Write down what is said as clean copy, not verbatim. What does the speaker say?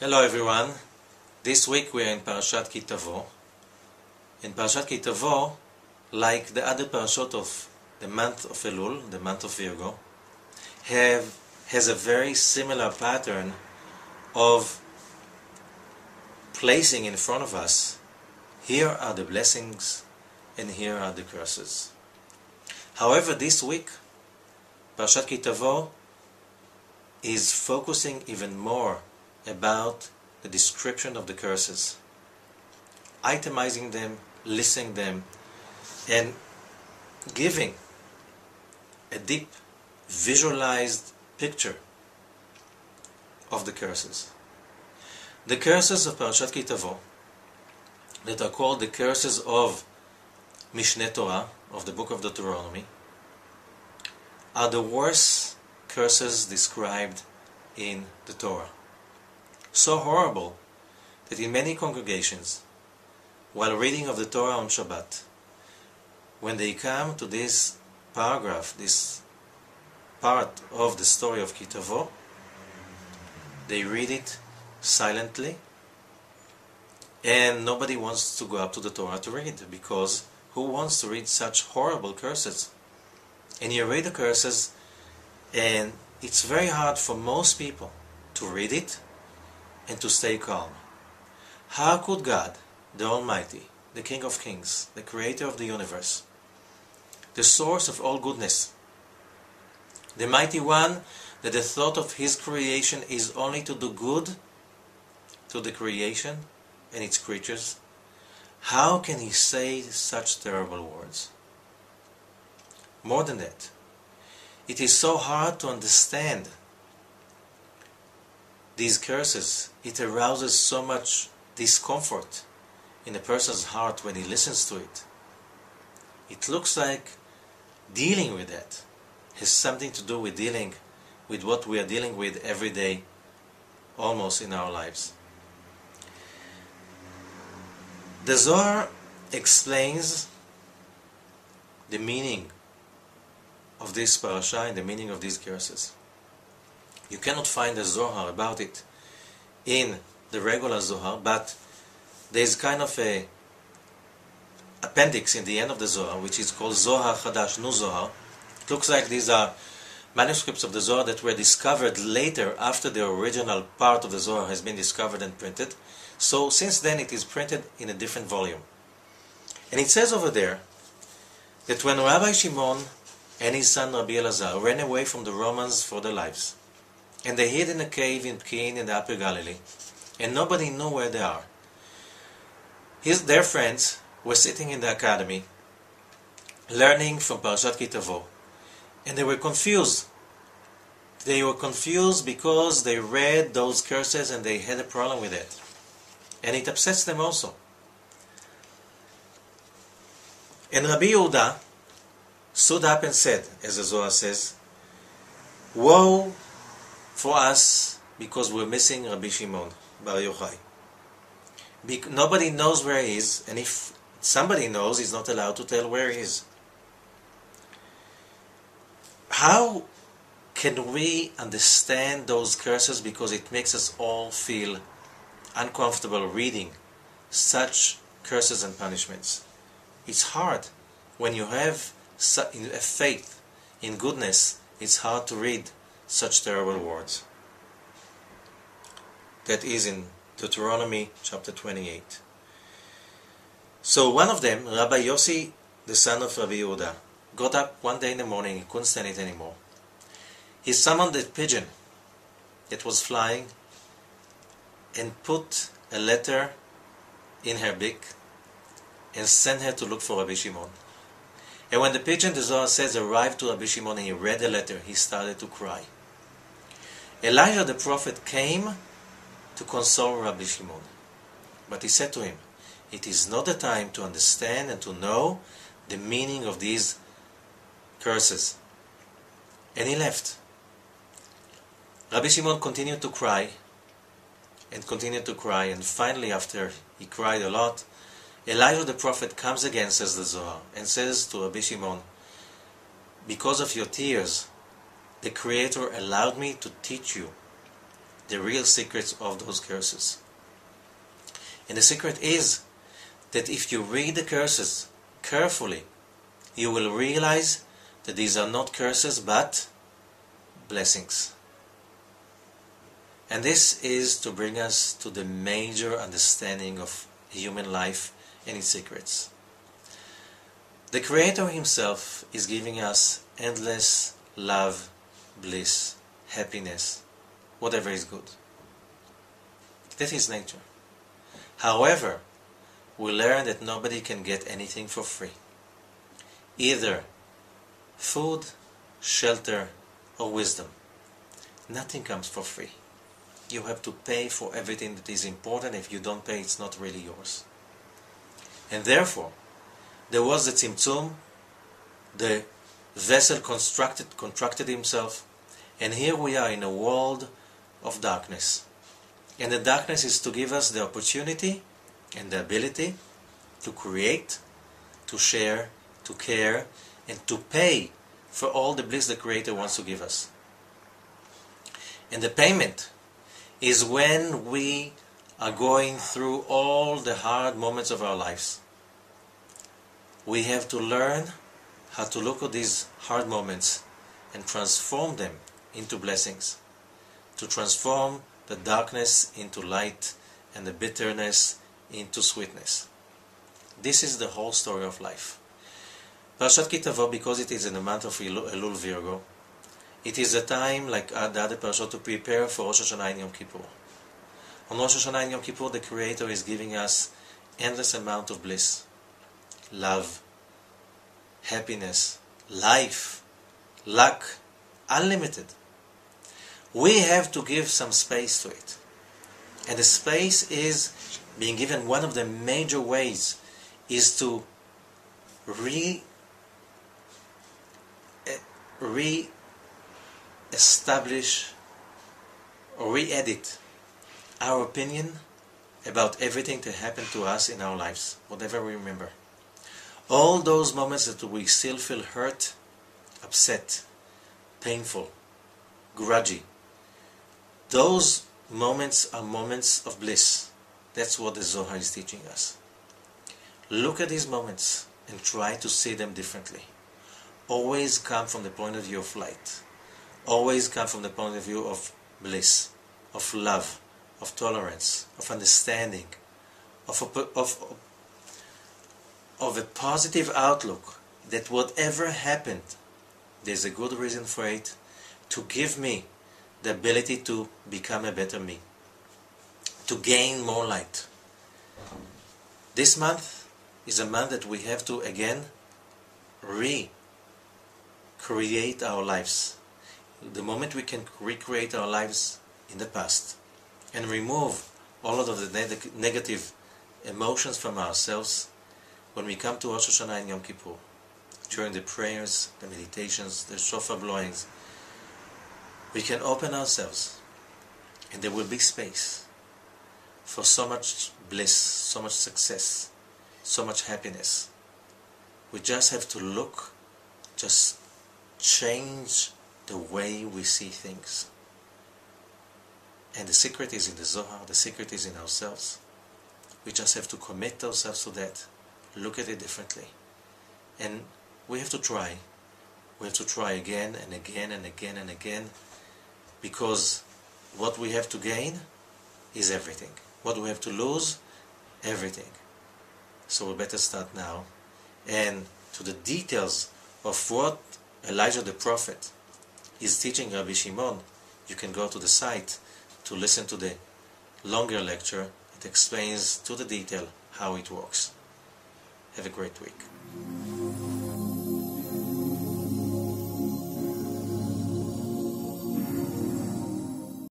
Hello everyone. This week we are in Parashat Tavo. In Parashat Tavo, like the other parashot of the month of Elul, the month of Virgo, has a very similar pattern of placing in front of us, here are the blessings and here are the curses. However, this week, Parashat Tavo is focusing even more about the description of the curses, itemizing them, listing them, and giving a deep, visualized picture of the curses. The curses of Parashat Tavo, that are called the curses of Mishneh Torah, of the book of Deuteronomy, are the worst curses described in the Torah. So horrible that in many congregations, while reading of the Torah on Shabbat, when they come to this paragraph, this part of the story of Tavo, they read it silently, and nobody wants to go up to the Torah to read, because who wants to read such horrible curses? And you read the curses, and it's very hard for most people to read it and to stay calm. How could God, the Almighty, the King of Kings, the Creator of the universe, the source of all goodness, the Mighty One, that the thought of His creation is only to do good to the creation and its creatures, how can He say such terrible words? More than that, it is so hard to understand these curses. It arouses so much discomfort in a person's heart when he listens to it. It looks like dealing with that has something to do with dealing with what we are dealing with every day, almost in our lives. The Zohar explains the meaning of this parasha and the meaning of these curses. You cannot find a Zohar about it in the regular Zohar, but there is kind of a appendix in the end of the Zohar, which is called Zohar Chadash, New Zohar. It looks like these are manuscripts of the Zohar that were discovered later, after the original part of the Zohar has been discovered and printed. So since then it is printed in a different volume. And it says over there that when Rabbi Shimon and his son Rabbi Elazar ran away from the Romans for their lives, and they hid in a cave in Pkin in the Upper Galilee, and nobody knew where they are. Their friends were sitting in the academy, learning from Parashat Tavo, and they were confused. They were confused because they read those curses and they had a problem with it. And it upsets them also. And Rabbi Yehuda stood up and said, as the Zohar says, "Woe for us, because we're missing Rabbi Shimon Bar Yochai. Nobody knows where he is, and if somebody knows, he's not allowed to tell where he is." How can we understand those curses? Because it makes us all feel uncomfortable reading such curses and punishments. It's hard. When you have a faith in goodness, it's hard to read such terrible words. That is in Deuteronomy chapter 28. So one of them, Rabbi Yossi, the son of Rabbi Yehuda, got up one day in the morning. He couldn't stand it anymore. He summoned a pigeon that was flying and put a letter in her beak and sent her to look for Rabbi Shimon. And when the pigeon, the Zohar says, arrived to Rabbi Shimon and he read the letter, he started to cry. Elijah the prophet came to console Rabbi Shimon. But he said to him, it is not the time to understand and to know the meaning of these curses. And he left. Rabbi Shimon continued to cry and continued to cry, and finally, after he cried a lot, Elijah the prophet comes again, says the Zohar, and says to Rabbi Shimon, because of your tears, the Creator allowed me to teach you the real secrets of those curses. And the secret is that if you read the curses carefully, you will realize that these are not curses but blessings. And this is to bring us to the major understanding of human life and its secrets. The Creator Himself is giving us endless love, bliss, happiness, whatever is good. That is nature. However, we learn that nobody can get anything for free. Either food, shelter, or wisdom. Nothing comes for free. You have to pay for everything that is important. If you don't pay, it's not really yours. And therefore, there was the tzimtzum, the vessel contracted himself, and here we are in a world of darkness. And the darkness is to give us the opportunity and the ability to create, to share, to care, and to pay for all the bliss the Creator wants to give us. And the payment is when we are going through all the hard moments of our lives. We have to learn how to look at these hard moments and transform them into blessings, to transform the darkness into light and the bitterness into sweetness. This is the whole story of life. Parashat Tavo, because it is in the month of Elul Virgo, it is a time like the other Parashat to prepare for Rosh Hashanah and Yom Kippur. On Rosh Hashanah and Yom Kippur, the Creator is giving us endless amount of bliss, love, happiness, life, luck, unlimited. We have to give some space to it. And the space is being given. One of the major ways is to re-establish or re-edit our opinion about everything that happened to us in our lives, whatever we remember. All those moments that we still feel hurt, upset, painful, grudgy, those moments are moments of bliss. That's what the Zohar is teaching us. Look at these moments and try to see them differently. Always come from the point of view of light. Always come from the point of view of bliss, of love, of tolerance, of understanding, of a positive outlook, that whatever happened, there's a good reason for it, to give me the ability to become a better me, to gain more light. This month is a month that we have to again recreate our lives. The moment we can recreate our lives in the past and remove all of the negative emotions from ourselves, when we come to Rosh Hashanah and Yom Kippur, during the prayers, the meditations, the shofar blowings, we can open ourselves and there will be space for so much bliss, so much success, so much happiness. We just have to look, just change the way we see things. And the secret is in the Zohar, the secret is in ourselves. We just have to commit ourselves to that, look at it differently. And we have to try. We have to try again and again and again and again, because what we have to gain is everything. What we have to lose, everything. So we better start now. And to the details of what Elijah the prophet is teaching Rabbi Shimon, you can go to the site to listen to the longer lecture. It explains to the detail how it works. Have a great week.